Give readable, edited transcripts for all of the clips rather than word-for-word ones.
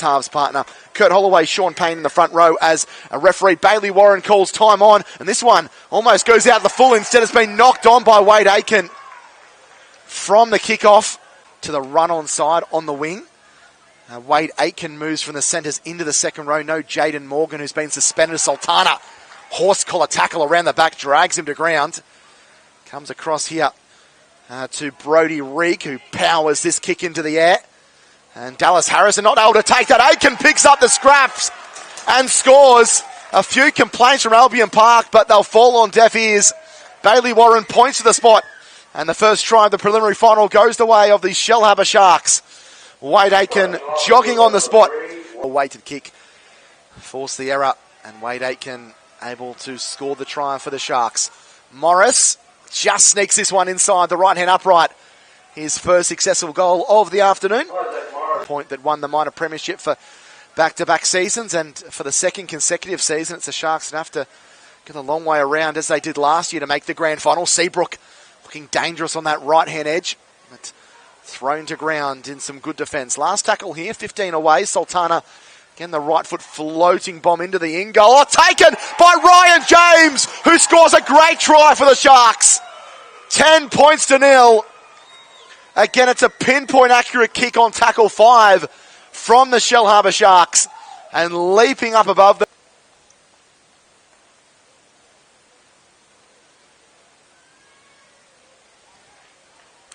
halves partner. Kurt Holloway, Sean Payne in the front row as a referee. Bailey Warren calls time on, and this one almost goes out the full. Instead, it's been knocked on by Wade Aiken from the kickoff to the run-on side on the wing. Wade Aiken moves from the centres into the second row. No Jaden Morgan, who's been suspended. Sultana, horse collar tackle around the back, drags him to ground. Comes across here to Brodie Reek, who powers this kick into the air. And Dallas Harrison not able to take that. Aiken picks up the scraps and scores. A few complaints from Albion Park, but they'll fall on deaf ears. Bailey Warren points to the spot. And the first try of the preliminary final goes the way of the Shellharbour Sharks. Wade Aiken jogging on the spot. A weighted kick forced the error, and Wade Aiken able to score the try for the Sharks. Morris just sneaks this one inside the right-hand upright. His first successful goal of the afternoon. A point that won the minor premiership for back-to-back seasons, and for the second consecutive season, it's the Sharks that have to get a long way around, as they did last year, to make the grand final. Seabrook looking dangerous on that right-hand edge, but thrown to ground in some good defence. Last tackle here, 15 away. Sultana, again, the right foot floating bomb into the in goal. Oh, taken by Ryan James, who scores a great try for the Sharks. 10 points to nil. Again, it's a pinpoint accurate kick on tackle 5 from the Shellharbour Sharks, and leaping up above them.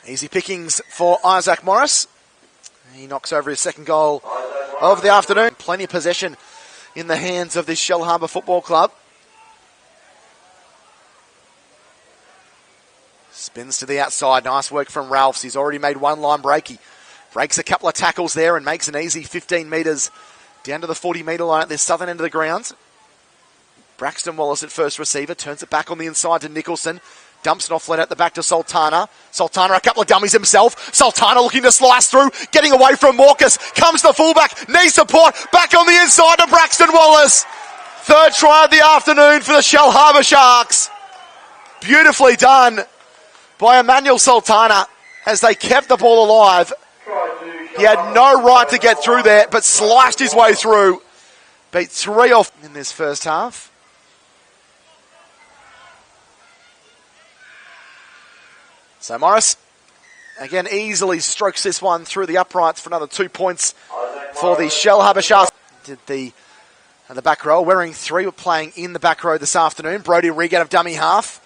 Easy pickings for Isaac Morris. He knocks over his second goal of the afternoon. Plenty of possession in the hands of this Shellharbour Football Club. Spins to the outside. Nice work from Ralphs. He's already made one line break. He breaks a couple of tackles there and makes an easy 15 metres down to the 40-metre line at the southern end of the grounds. Braxton Wallace at first receiver. Turns it back on the inside to Nicholson. Dumps it off flat at the back to Sultana. Sultana, a couple of dummies himself. Sultana looking to slice through. Getting away from Marcus. Comes the fullback. Knee support. Back on the inside to Braxton Wallace. Third try of the afternoon for the Shellharbour Sharks. Beautifully done by Emmanuel Sultana as they kept the ball alive. He had no right to get through there, but sliced his way through. Beat 3 off in this first half. So Morris, again, easily strokes this one through the uprights for another 2 points for the Shellharbour Sharks. Did the back row, wearing 3, were playing in the back row this afternoon. Brodie Reeg out of dummy half.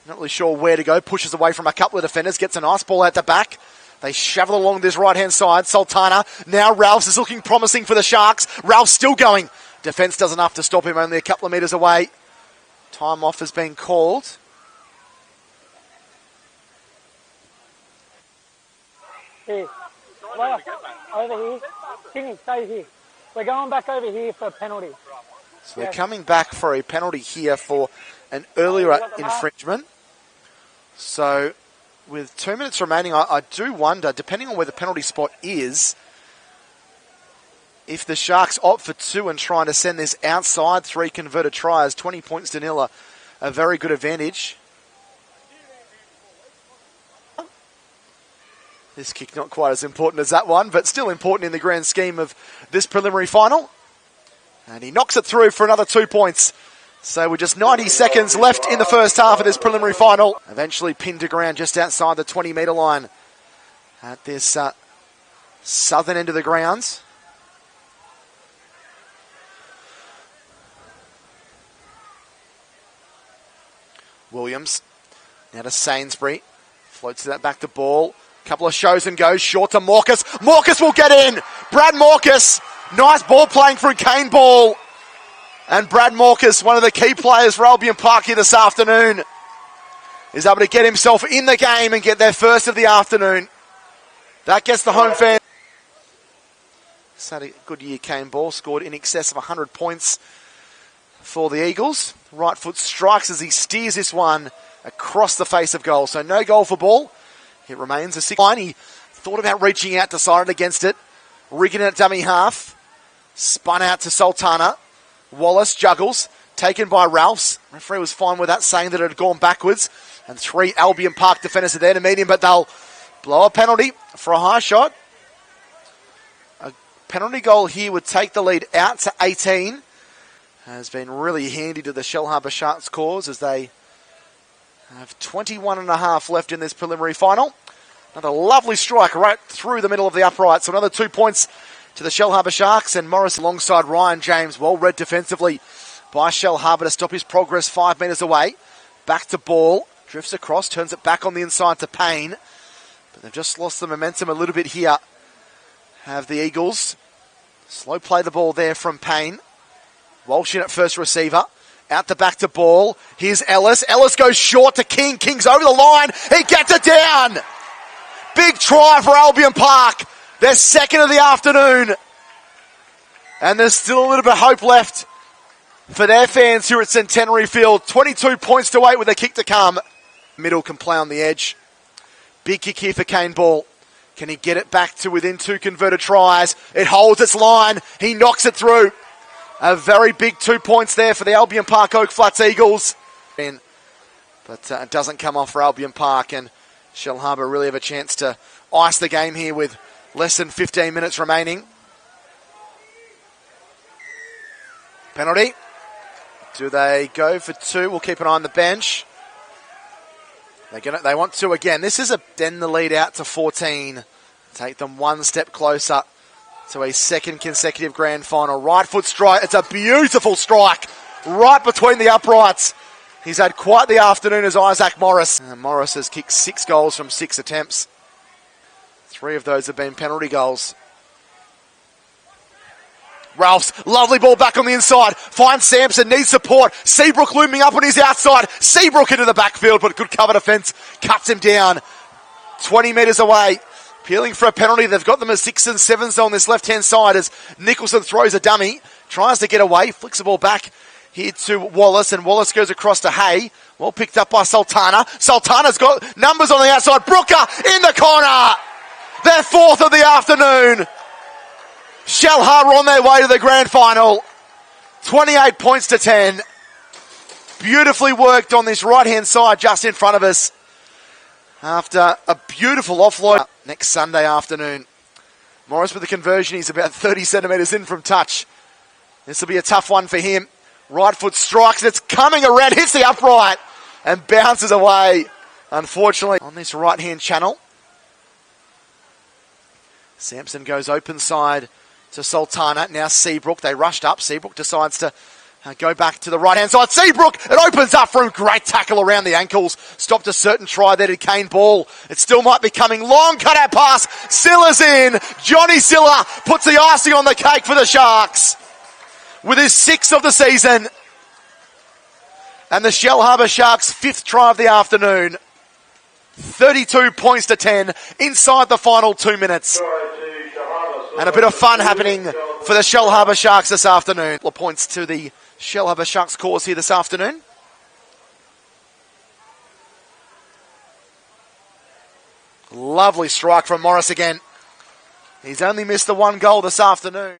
Not really sure where to go. Pushes away from a couple of defenders. Gets a nice ball out the back. They shovel along this right-hand side. Sultana. Now Ralphs is looking promising for the Sharks. Ralphs still going. Defence does enough to stop him, only a couple of metres away. Time off has been called. Here. Well, over here. Timmy, stay here. We're going back over here for a penalty. So they're coming back for a penalty here for an earlier infringement. So with 2 minutes remaining, I do wonder, depending on where the penalty spot is, if the Sharks opt for 2 and trying to send this outside 3 converted tries, 20 points to nil, a very good advantage. This kick not quite as important as that one, but still important in the grand scheme of this preliminary final. And he knocks it through for another 2 points. So with just 90 seconds left in the first half of this preliminary final. Eventually pinned to ground just outside the 20-metre line at this southern end of the grounds. Williams now to Sainsbury. Floats that back to ball. Couple of shows and goes short to Marcus. Marcus will get in. Brad Marcus. Nice ball playing through Kane Ball. And Brad Marcus, one of the key players for Albion Park here this afternoon, is able to get himself in the game and get their first of the afternoon. That gets the home fan. He's had a good year, Kane Ball. Scored in excess of 100 points for the Eagles. Right foot strikes as he steers this one across the face of goal. So no goal for Ball. It remains a 6-line. He thought about reaching out, decided against it. Rigging it at dummy half. Spun out to Sultana. Wallace juggles. Taken by Ralphs. Referee was fine with that, saying that it had gone backwards. And 3 Albion Park defenders are there to meet him, but they'll blow a penalty for a high shot. Penalty goal here would take the lead out to 18. Has been really handy to the Shellharbour Sharks cause as they have 21 and a half left in this preliminary final. Another lovely strike right through the middle of the upright. So another 2 points to the Shellharbour Sharks, and Morris alongside Ryan James, well read defensively by Shellharbour to stop his progress 5 metres away. Back to ball, drifts across, turns it back on the inside to Payne. But they've just lost the momentum a little bit here. Have the Eagles. Slow play the ball there from Payne. Walsh in at first receiver. Out the back to ball. Here's Ellis. Ellis goes short to King. King's over the line. He gets it down. Big try for Albion Park. Their second of the afternoon. And there's still a little bit of hope left for their fans here at Centenary Field. 22 points to 8 with a kick to come. Middle can play on the edge. Big kick here for Kane Ball. Can he get it back to within 2 converted tries? It holds its line. He knocks it through. A very big 2 points there for the Albion Park Oak Flats Eagles. But it doesn't come off for Albion Park, and Shellharbour really have a chance to ice the game here with less than 15 minutes remaining. Penalty. Do they go for 2? We'll keep an eye on the bench. They want 2 again. This is then the lead out to 14. Take them 1 step closer to a second consecutive grand final. Right foot strike. It's a beautiful strike right between the uprights. He's had quite the afternoon as Isaac Morris. Morris has kicked 6 goals from 6 attempts. 3 of those have been penalty goals. Ralphs, lovely ball back on the inside. Finds Sampson, needs support. Seabrook looming up on his outside. Seabrook into the backfield, but good cover defence. Cuts him down. 20 metres away. Appealing for a penalty. They've got them as 6 and 7s on this left-hand side as Nicholson throws a dummy. Tries to get away. Flicks the ball back here to Wallace, and Wallace goes across to Hay. Well picked up by Sultana. Sultana's got numbers on the outside. Brooker in the corner. Their 4th of the afternoon. Shellharbour on their way to the grand final. 28 points to 10. Beautifully worked on this right-hand side just in front of us. After a beautiful offload next Sunday afternoon. Morris with the conversion. He's about 30 centimetres in from touch. This will be a tough one for him. Right foot strikes. It's coming around. Hits the upright and bounces away. Unfortunately, on this right-hand channel. Sampson goes open side to Sultana. Now Seabrook. They rushed up. Seabrook decides to go back to the right-hand side. Seabrook, it opens up for him. Great tackle around the ankles. Stopped a certain try there to Kane Ball. It still might be coming. Long cut-out pass. Silla's in. Johnny Silla puts the icing on the cake for the Sharks with his 6th of the season. And the Shellharbour Sharks' 5th try of the afternoon. 32 points to 10 inside the final 2 minutes. And a bit of fun happening for the Shellharbour Sharks this afternoon. A couple of points to the Shellharbour Sharks cause here this afternoon. Lovely strike from Morris again. He's only missed the 1 goal this afternoon.